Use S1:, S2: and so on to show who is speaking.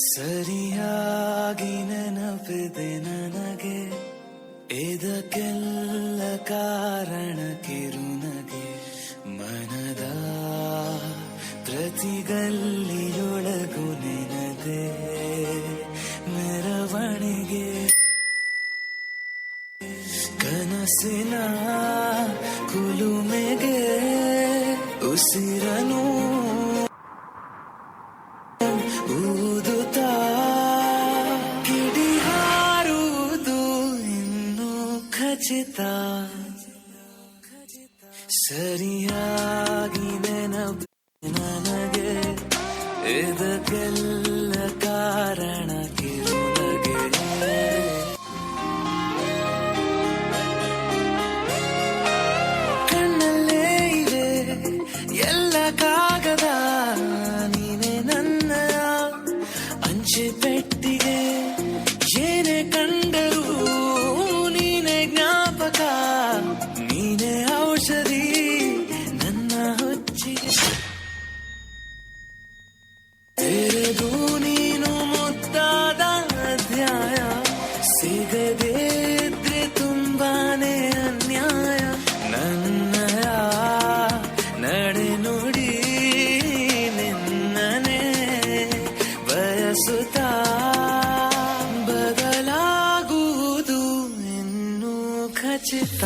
S1: ಸರಿಯಾಗಿ ನೆನಪಿದೆ ನನಗೆ, ಇದಕ್ಕೆಲ್ಲ ಕಾರಣ ಕಿರುನಗೆ. ಮನದ ಪ್ರತಿಗಲ್ಲಿಯೊಳಗು ನೆನದೆ ಮೆರವಣಿಗೆ. ಕನಸಿನ ಕುಲುಮೆಗೆ ಉಸಿರನು ಊದುತ್ತಾ ಕಿಡಿಹಾರುವುದು ಇನ್ನೂ ಖಚಿತ. ಸರಿಯಾಗಿ ನೆನಪು ನನಗೆ, ಇದಕ್ಕೆಲ್ಲ ಕಾರಣ ಕಿರುನಗೆ. ಕಣ್ಣಲ್ಲೇ ಇವೆ ಎಲ್ಲ ಕಾಗದ, ನೀನೆ ನನ್ನ ಅಂಚೆ ಪೆಟ್ಟಿಗೆ. ಏನೇ ಕಂಡರೂ ನೀನೆ ಜ್ಞಾಪಕ, ನೀನೆ ಔಷಧಿ ನನ್ನ ಹುಚ್ಚಿಗೆ. ತೆರೆದು ನೀನು ಮುದ್ದಾದ ಅಧ್ಯಾಯ, ಸಿಗದೇ ಇದ್ರೆ ತುಂಬಾನೇ ಅನ್ಯಾಯ. ನನ್ನಯ ನಡೆ ನುಡಿ ನಿನ್ನನೆ ಬಯಸುತ್ತಾ, ಬದಲಾಗುವುದು ಇನ್ನೂ ಖಚಿತ.